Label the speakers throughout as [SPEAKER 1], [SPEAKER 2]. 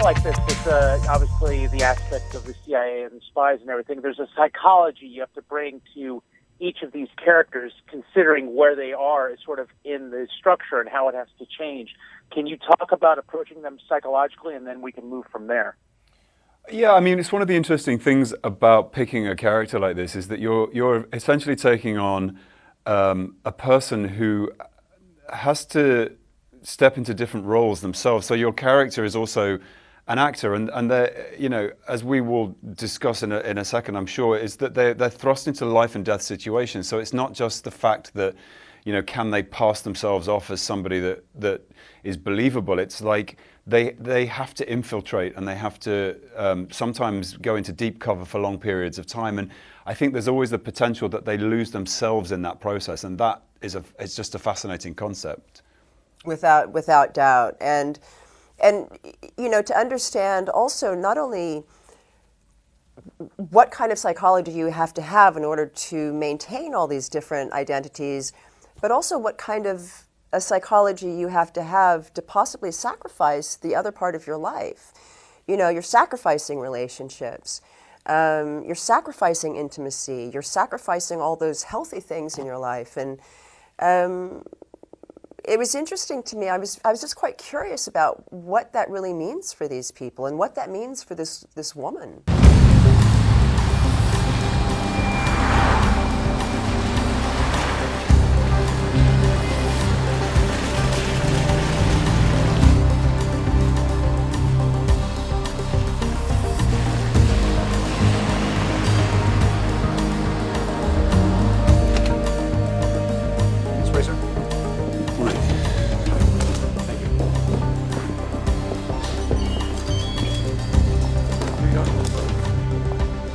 [SPEAKER 1] like this, with obviously the aspect of the CIA and the spies and everything, there's a psychology you have to bring to each of these characters, considering where they are is sort of in the structure and how it has to change. Can you talk about approaching them psychologically, and then we can move from there?
[SPEAKER 2] Yeah, I mean, it's one of the interesting things about picking a character like this is that you're essentially taking on a person who has to step into different roles themselves. So your character is also an actor, and they're, you know, as we will discuss in a second, I'm sure, is that they're thrust into life and death situations. So it's not just the fact that, you know, can they pass themselves off as somebody that is believable. It's like they have to infiltrate, and they have to sometimes go into deep cover for long periods of time. And I think there's always the potential that they lose themselves in that process, and that is it's just a fascinating concept.
[SPEAKER 3] Without doubt. And you know, to understand also not only what kind of psychology you have to have in order to maintain all these different identities, but also what kind of a psychology you have to possibly sacrifice the other part of your life. You know, you're sacrificing relationships, you're sacrificing intimacy, you're sacrificing all those healthy things in your life. And it was interesting to me. I was just quite curious about what that really means for these people and what that means for this woman.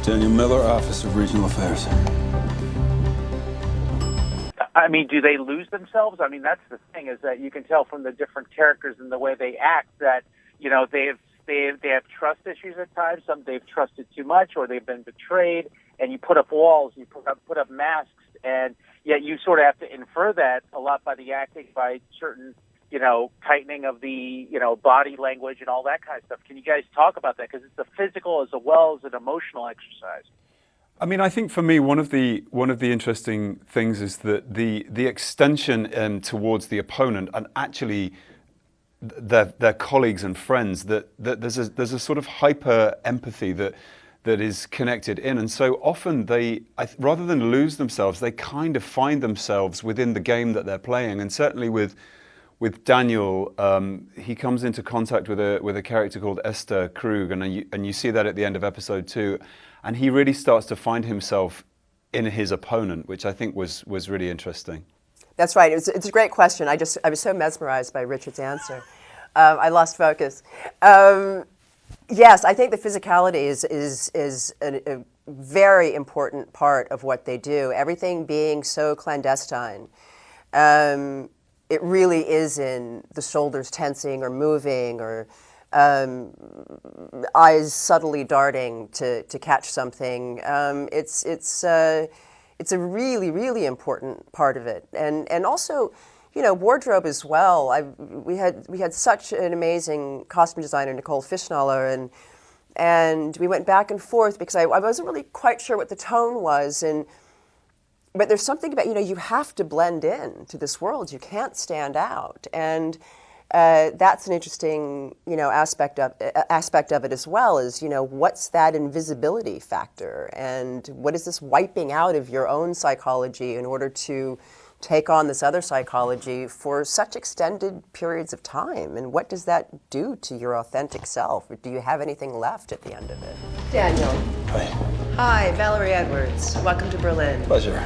[SPEAKER 4] Daniel Miller, Office of Regional Affairs.
[SPEAKER 1] I mean, do they lose themselves? I mean, that's the thing, is that you can tell from the different characters and the way they act that, you know, they have trust issues at times. Some they've trusted too much, or they've been betrayed. And you put up walls, you put up masks, and yet you sort of have to infer that a lot by the acting, by certain, you know, tightening of the, you know, body language and all that kind of stuff. Can you guys talk about that? Because it's a physical as well as an emotional exercise.
[SPEAKER 2] I mean, I think for me, one of the interesting things is that the extension towards the opponent, and actually their colleagues and friends, that there's a sort of hyper empathy that is connected in. And so often rather than lose themselves, they kind of find themselves within the game that they're playing. And certainly with Daniel, he comes into contact with a character called Esther Krug, and you see that at the end of episode 2, and he really starts to find himself in his opponent, which I think was really interesting.
[SPEAKER 3] That's right. It's a great question. I was so mesmerized by Richard's answer. I lost focus. Yes, I think the physicality is a very important part of what they do. Everything being so clandestine. It really is in the shoulders tensing or moving, or eyes subtly darting to catch something. It's a really, really important part of it, and also, you know, wardrobe as well. We had such an amazing costume designer, Nicole Fischnaller, and we went back and forth because I wasn't really quite sure what the tone was, but there's something about, you know, you have to blend in to this world. You can't stand out, and that's an interesting, you know, aspect of it as well. Is, you know, what's that invisibility factor, and what is this wiping out of your own psychology in order to take on this other psychology for such extended periods of time, and what does that do to your authentic self? Or do you have anything left at the end of it? Daniel.
[SPEAKER 4] Hi.
[SPEAKER 3] Hi, Valerie Edwards. Welcome to Berlin.
[SPEAKER 4] Pleasure.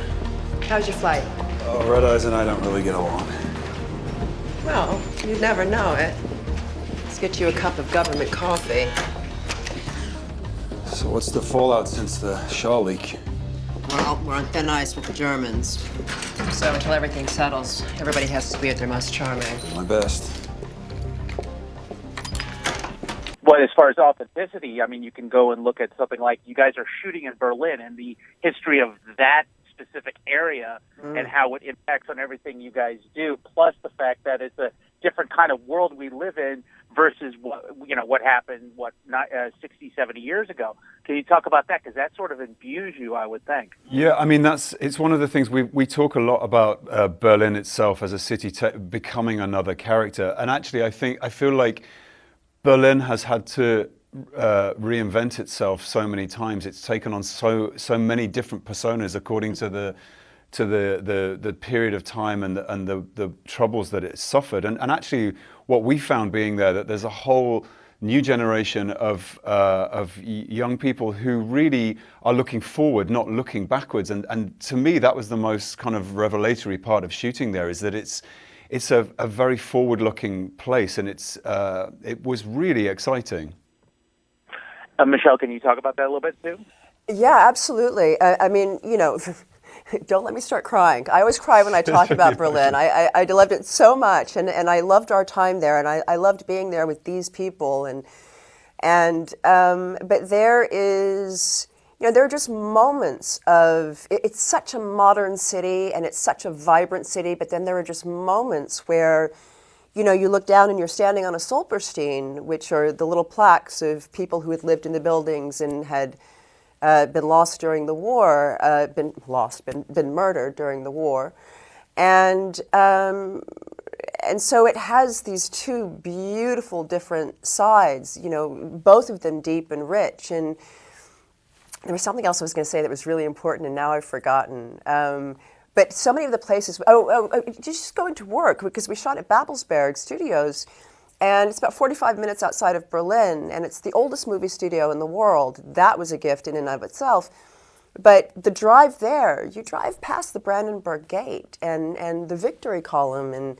[SPEAKER 3] How was your flight?
[SPEAKER 4] Oh, Red Eyes and I don't really get along.
[SPEAKER 3] Well, you'd never know it. Let's get you a cup of government coffee.
[SPEAKER 4] So what's the fallout since the Shaw leak?
[SPEAKER 3] Well, we're on thin ice with the Germans. So until everything settles, everybody has to be at their most charming.
[SPEAKER 4] My best.
[SPEAKER 1] But as far as authenticity, I mean, you can go and look at something like, you guys are shooting in Berlin, and the history of that specific area and how it impacts on everything you guys do, plus the fact that it's a different kind of world we live in versus what happened 60, 70 years ago. Can you talk about that? Because that sort of imbues you, I would think.
[SPEAKER 2] Yeah, I mean, it's one of the things we talk a lot about Berlin itself as a city becoming another character. And actually, I feel like Berlin has had to reinvent itself so many times. It's taken on so many different personas according to the period of time and the troubles that it suffered. And actually, what we found being there, that there's a whole new generation of young people who really are looking forward, not looking backwards. And to me, that was the most kind of revelatory part of shooting there, is that it's a very forward-looking place, and it was really exciting.
[SPEAKER 1] Michelle, can you talk about that a little bit too?
[SPEAKER 3] Yeah, absolutely. I mean, don't let me start crying. I always cry when I talk about Berlin. I loved it so much, and I loved our time there, and I loved being there with these people, but there is, there are just moments of, it's such a modern city and it's such a vibrant city, but then there are just moments where, you look down and you're standing on a Stolperstein, which are the little plaques of people who had lived in the buildings and had been lost during the war, been murdered during the war. And so it has these two beautiful different sides, both of them deep and rich. And there was something else I was going to say that was really important, and now I've forgotten. But so many of the places, just going to work, because we shot at Babelsberg Studios, and it's about 45 minutes outside of Berlin, and it's the oldest movie studio in the world. That was a gift in and of itself. But the drive there, you drive past the Brandenburg Gate and the Victory Column, and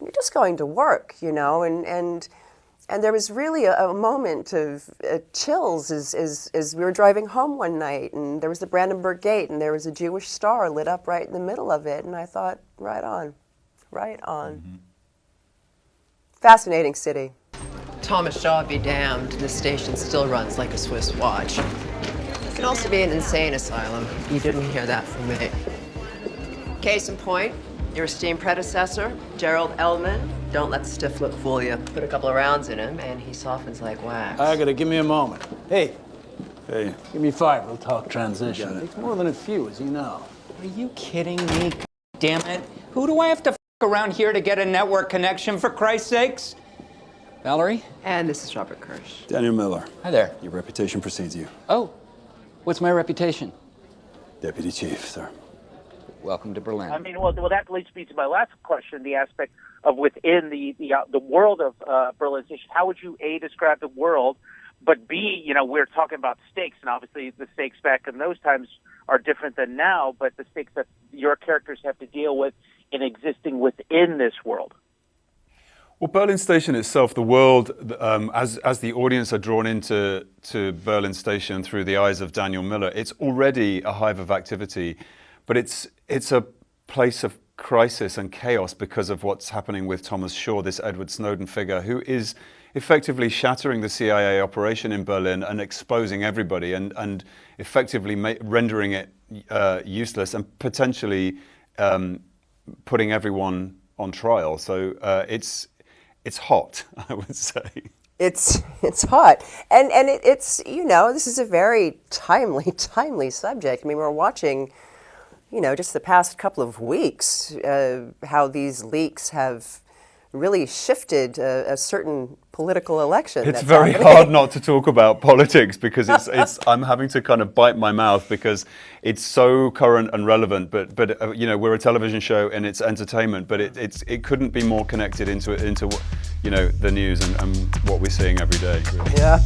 [SPEAKER 3] you're just going to work, and there was really a moment of chills as we were driving home one night, and there was the Brandenburg Gate, and there was a Jewish star lit up right in the middle of it, and I thought, right on. Mm-hmm. Fascinating city.
[SPEAKER 5] Thomas Shaw be damned, this station still runs like a Swiss watch. It can also be an insane asylum. You didn't hear that from me. Case in point, your esteemed predecessor, Gerald Eldman. Don't let the stiff look fool you. Put a couple of rounds in him, and he softens like wax.
[SPEAKER 6] I gotta give me a moment. Hey,
[SPEAKER 4] Hey.
[SPEAKER 6] give me 5. We'll talk transition. It takes more than a few, as you know.
[SPEAKER 7] Are you kidding me? Damn it. Who do I have to f around here to get a network connection, for Christ's sakes? Valerie?
[SPEAKER 5] And this is Robert Kirsch.
[SPEAKER 4] Daniel Miller.
[SPEAKER 7] Hi there.
[SPEAKER 4] Your reputation precedes you.
[SPEAKER 7] Oh, what's my reputation?
[SPEAKER 4] Deputy Chief, sir.
[SPEAKER 7] Welcome to Berlin.
[SPEAKER 1] I mean, well, that leads me to my last question, the aspect of within the world of Berlin Station. How would you, A, describe the world, but B, we're talking about stakes, and obviously the stakes back in those times are different than now, but the stakes that your characters have to deal with in existing within this world.
[SPEAKER 2] Well, Berlin Station itself, the world, as the audience are drawn into Berlin Station through the eyes of Daniel Miller, it's already a hive of activity, but it's a place of crisis and chaos because of what's happening with Thomas Shaw, this Edward Snowden figure, who is effectively shattering the CIA operation in Berlin and exposing everybody and effectively rendering it useless and potentially putting everyone on trial. So it's hot, I would say.
[SPEAKER 3] It's hot, and it's this is a very timely subject. I mean, we're watching, just the past couple of weeks, how these leaks have really shifted a certain political election.
[SPEAKER 2] It's very hard not to talk about politics because I'm having to kind of bite my mouth because it's so current and relevant. But we're a television show and it's entertainment, but it couldn't be more connected into the news and what we're seeing every day. Really.
[SPEAKER 3] Yeah.